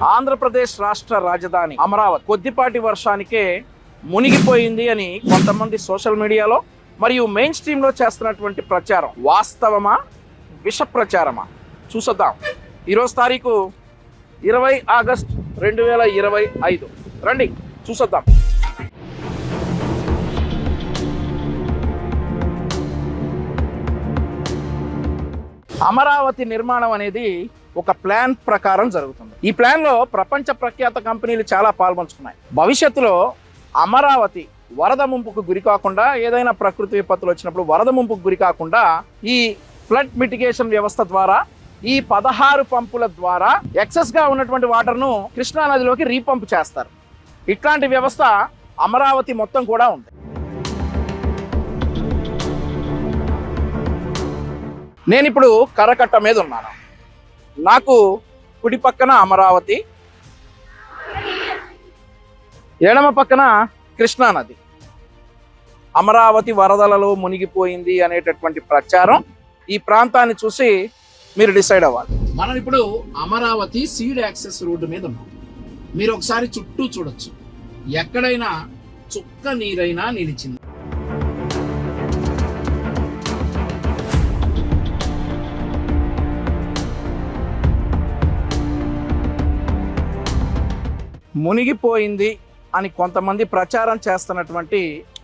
ఆంధ్రప్రదేశ్ రాష్ట్ర రాజధాని అమరావతి కొద్దిపాటి వర్షానికే మునిగిపోయింది అని కొంతమంది సోషల్ మీడియాలో మరియు మెయిన్ స్ట్రీమ్లో చేస్తున్నటువంటి ప్రచారం వాస్తవమా విష ప్రచారమా చూసొద్దాం. ఈరోజు తారీఖు 20 ఆగస్ట్ 2025. రండి చూసొద్దాం. అమరావతి నిర్మాణం అనేది ఒక ప్లాన్ ప్రకారం జరుగుతుంది. ఈ ప్లాన్లో ప్రపంచ ప్రఖ్యాత కంపెనీలు చాలా పాల్పంచుకున్నాయి. భవిష్యత్తులో అమరావతి వరద ముంపుకు గురి కాకుండా, ఏదైనా ప్రకృతి విపత్తులు వచ్చినప్పుడు వరద ముంపుకు గురి కాకుండా ఈ ఫ్లడ్ మిటిగేషన్ వ్యవస్థ ద్వారా, ఈ 16 పంపుల ద్వారా ఎక్సెస్గా ఉన్నటువంటి వాటర్ను కృష్ణా నదిలోకి రీపంప్ చేస్తారు. ఇట్లాంటి వ్యవస్థ అమరావతి మొత్తం కూడా ఉంది. నేను ఇప్పుడు కరకట్ట మీద ఉన్నాను. నాకు కుడి పక్కన అమరావతి, ఎడమ పక్కన కృష్ణా నది. అమరావతి వరదలలో మునిగిపోయింది అనేటటువంటి ప్రచారం ఈ ప్రాంతాన్ని చూసి మీరు డిసైడ్ అవ్వాలి. మనం ఇప్పుడు అమరావతి సీడ్ యాక్సెస్ రోడ్డు మీద ఉన్నాం. మీరు ఒకసారి చుట్టూ చూడొచ్చు, ఎక్కడైనా చుక్క నీరైనా నిలిచింది. మునిగిపోయింది అని కొంతమంది ప్రచారం చేస్తున్నటువంటి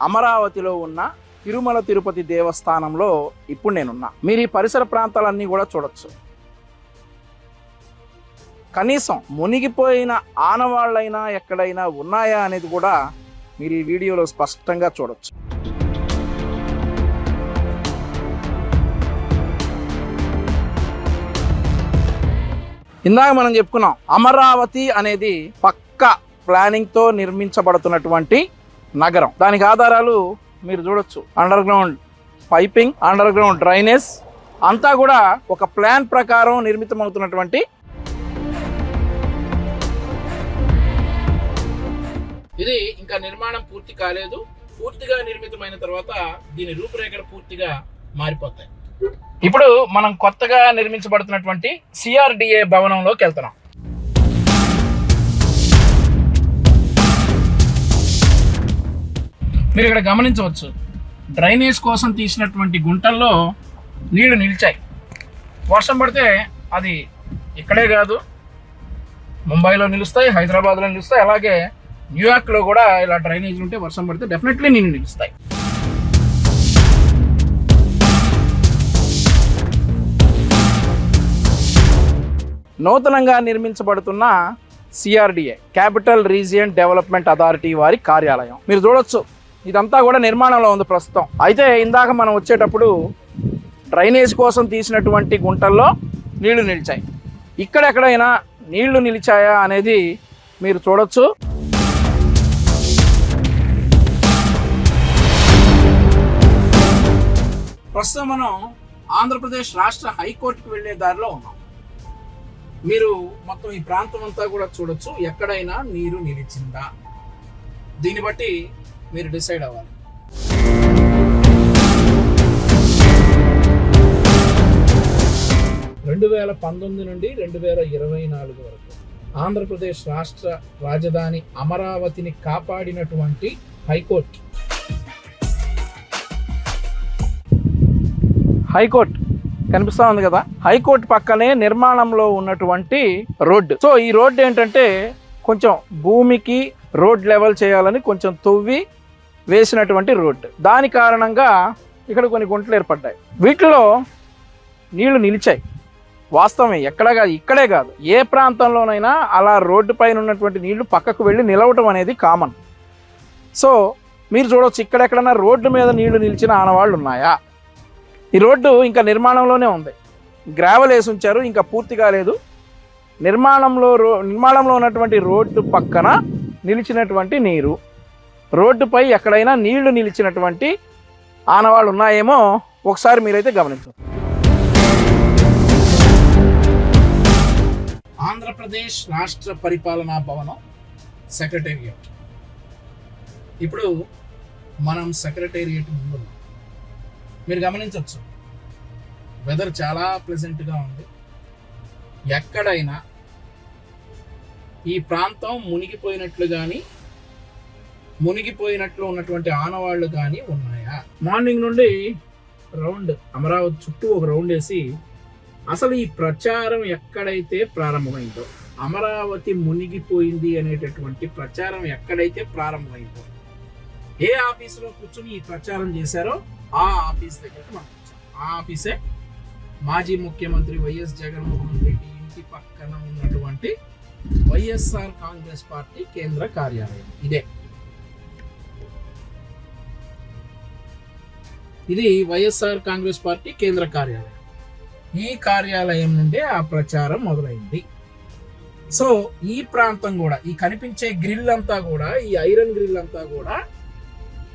అమరావతిలో ఉన్న తిరుమల తిరుపతి దేవస్థానంలో ఇప్పుడు నేనున్నా. మీరు ఈ పరిసర ప్రాంతాలన్నీ కూడా చూడొచ్చు. కనీసం మునిగిపోయిన ఆనవాళ్ళైనా ఎక్కడైనా ఉన్నాయా అనేది కూడా మీరు ఈ వీడియోలో స్పష్టంగా చూడొచ్చు. ఇందాక మనం చెప్పుకున్నాం, అమరావతి అనేది పక్కా ప్లానింగ్తో నిర్మించబడుతున్నటువంటి నగరం. దానికి ఆధారాలు మీరు చూడొచ్చు. Under ground piping, under ground drainage అంతా కూడా ఒక ప్లాన్ ప్రకారం నిర్మితమవుతున్నటువంటి. ఇది ఇంకా నిర్మాణం పూర్తి కాలేదు. పూర్తిగా నిర్మితమైన తర్వాత దీని రూపురేఖలు పూర్తిగా మారిపోతాయి. ఇప్పుడు మనం కొత్తగా నిర్మించబడుతున్నటువంటి సిఆర్డిఏ భవనంలోకి వెళ్తున్నాం. మీరు ఇక్కడ గమనించవచ్చు, డ్రైనేజ్ కోసం తీసినటువంటి గుంటల్లో నీళ్లు నిలిచాయి. వర్షం పడితే అది ఇక్కడే కాదు, ముంబైలో నిలుస్తాయి, హైదరాబాద్లో నిలుస్తాయి, అలాగే న్యూయార్క్లో కూడా ఇలా డ్రైనేజ్ ఉంటే వర్షం పడితే డెఫినెట్లీ నీళ్ళు నిలుస్తాయి. నూతనంగా నిర్మించబడుతున్న CRDA capital region development authority వారి కార్యాలయం మీరు చూడొచ్చు. ఇదంతా కూడా నిర్మాణంలో ఉంది ప్రస్తుతం. అయితే ఇందాక మనం వచ్చేటప్పుడు డ్రైనేజ్ కోసం తీసినటువంటి గుంటల్లో నీళ్లు నిలిచాయి. ఇక్కడెక్కడైనా నీళ్లు నిలిచాయా అనేది మీరు చూడొచ్చు. ప్రస్తుతం మనం ఆంధ్రప్రదేశ్ రాష్ట్ర హైకోర్టుకు వెళ్లే దారిలో ఉన్నాం. మీరు మొత్తం ఈ ప్రాంతం అంతా కూడా చూడొచ్చు, ఎక్కడైనా నీరు నిలిచిందా. దీన్ని బట్టి మీరు డిసైడ్ అవ్వాలి. రెండు 2019 నుండి 2024 వరకు ఆంధ్రప్రదేశ్ రాష్ట్ర రాజధాని అమరావతిని కాపాడినటువంటి హైకోర్టు. హైకోర్టు కనిపిస్తా ఉంది కదా, హైకోర్టు పక్కనే నిర్మాణంలో ఉన్నటువంటి రోడ్డు. సో ఈ రోడ్డు ఏంటంటే కొంచెం భూమికి రోడ్ లెవెల్ చేయాలని కొంచెం తవ్వి వేసినటువంటి రోడ్డు. దాని కారణంగా ఇక్కడ కొన్ని గుంటలు ఏర్పడ్డాయి. వీటిలో నీళ్లు నిలిచాయి. వాస్తవమే, ఎక్కడ కాదు, ఇక్కడే కాదు, ఏ ప్రాంతంలోనైనా అలా రోడ్డు పైన ఉన్నటువంటి నీళ్లు పక్కకు వెళ్ళి నిలవటం అనేది కామన్. సో మీరు చూడవచ్చు, ఇక్కడెక్కడన్నా రోడ్డు మీద నీళ్లు నిలిచిన ఆనవాళ్ళు ఉన్నాయా? ఈ రోడ్డు ఇంకా నిర్మాణంలోనే ఉంది. గ్రావెల్ వేసి ఉంచారు, ఇంకా పూర్తి కాలేదు. నిర్మాణంలో ఉన్నటువంటి రోడ్డు పక్కన నిలిచినటువంటి నీరు, రోడ్డుపై ఎక్కడైనా నీళ్లు నిలిచినటువంటి ఆనవాళ్ళు ఉన్నాయేమో ఒకసారి మీరైతే గమనించండి. ఆంధ్రప్రదేశ్ రాష్ట్ర పరిపాలనా భవనం సెక్రటేరియట్. ఇప్పుడు మనం సెక్రటేరియట్ ముందు ఉన్నాం. మీరు గమనించవచ్చు, వెదర్ చాలా ప్లెజెంట్గా ఉంది. ఎక్కడైనా ఈ ప్రాంతం మునిగిపోయినట్లు ఉన్నటువంటి ఆనవాళ్లు కానీ ఉన్నాయా? మార్నింగ్ నుండి రౌండ్ అమరావతి చుట్టూ ఒక రౌండ్ వేసి అసలు ఈ ప్రచారం ఎక్కడైతే ప్రారంభమైందో, అమరావతి మునిగిపోయింది అనేటటువంటి ప్రచారం ఎక్కడైతే ప్రారంభమైందో, ఏ ఆఫీసులో కూర్చొని ఈ ప్రచారం చేశారో ఆ ఆఫీస్ దగ్గరికి మనం వచ్చాం. ఆ ఆఫీసే మాజీ ముఖ్యమంత్రి వైఎస్ జగన్మోహన్ రెడ్డి ఇంటి పక్కన ఉన్నటువంటి వైఎస్ఆర్ కాంగ్రెస్ పార్టీ కేంద్ర కార్యాలయం. ఇది వైఎస్ఆర్ కాంగ్రెస్ పార్టీ కేంద్ర కార్యాలయం. ఈ కార్యాలయం నుండే ఆ ప్రచారం మొదలైంది. సో ఈ ప్రాంతం కూడా, ఈ కనిపించే గ్రిల్ అంతా కూడా, ఈ ఐరన్ గ్రిల్ అంతా కూడా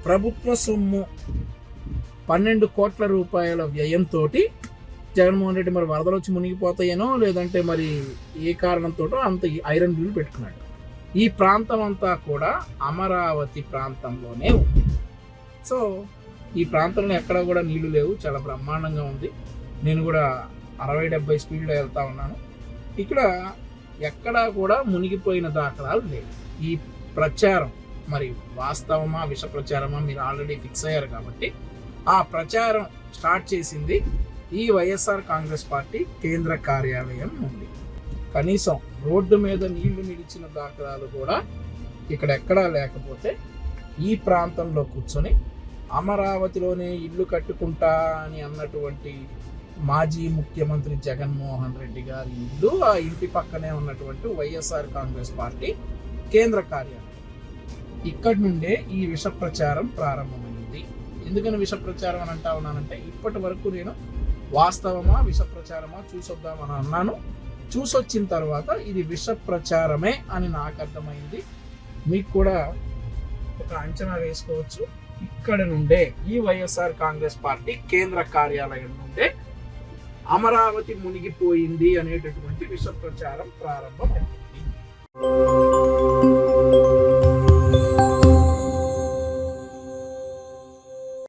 ప్రభుత్వ సొమ్ము 12 కోట్ల రూపాయల వ్యయంతో జగన్మోహన్ రెడ్డి మరి వరదలు వచ్చి మునిగిపోతాయేనో లేదంటే మరి ఏ కారణంతో అంత ఐరన్ గ్రిల్ పెట్టుకున్నాడు. ఈ ప్రాంతం అంతా కూడా అమరావతి ప్రాంతంలోనే ఉంది. సో ఈ ప్రాంతంలో ఎక్కడా కూడా నీళ్లు లేవు, చాలా బ్రహ్మాండంగా ఉంది. నేను కూడా 60-70 స్పీడ్లో వెళ్తా ఉన్నాను. ఇక్కడ ఎక్కడా కూడా మునిగిపోయిన దాఖలాలు లేవు. ఈ ప్రచారం మరి వాస్తవమా విష ప్రచారమా మీరు ఆల్రెడీ ఫిక్స్ అయ్యారు కాబట్టి ఆ ప్రచారం స్టార్ట్ చేసింది ఈ వైఎస్ఆర్ కాంగ్రెస్ పార్టీ కేంద్ర కార్యాలయం నుండి. కనీసం రోడ్డు మీద నీళ్లు నిలిచిన దాఖలాలు కూడా ఇక్కడ ఎక్కడా లేకపోతే ఈ ప్రాంతంలో కూర్చొని అమరావతిలోనే ఇల్లు కట్టుకుంటా అని అన్నటువంటి మాజీ ముఖ్యమంత్రి జగన్మోహన్ రెడ్డి గారి ఇల్లు, ఆ ఇంటి పక్కనే ఉన్నటువంటి వైఎస్ఆర్ కాంగ్రెస్ పార్టీ కేంద్ర కార్యాలయం, ఇక్కడి నుండే ఈ విష ప్రచారం ప్రారంభమైంది. ఎందుకని విష ప్రచారం అని అంటా ఉన్నానంటే, ఇప్పటి వరకు నేను వాస్తవమా విష ప్రచారమా చూసొద్దామని అన్నాను. చూసొచ్చిన తర్వాత ఇది విష ప్రచారమే అని నాకు అర్థమైంది. మీకు కూడా ఒక అంచనా వేసుకోవచ్చు. ఇక్కడ నుండే, ఈ వైఎస్ఆర్ కాంగ్రెస్ పార్టీ కేంద్ర కార్యాలయం నుండే అమరావతి మునిగిపోయింది అనేటటువంటి విష ప్రచారం ప్రారంభమైంది.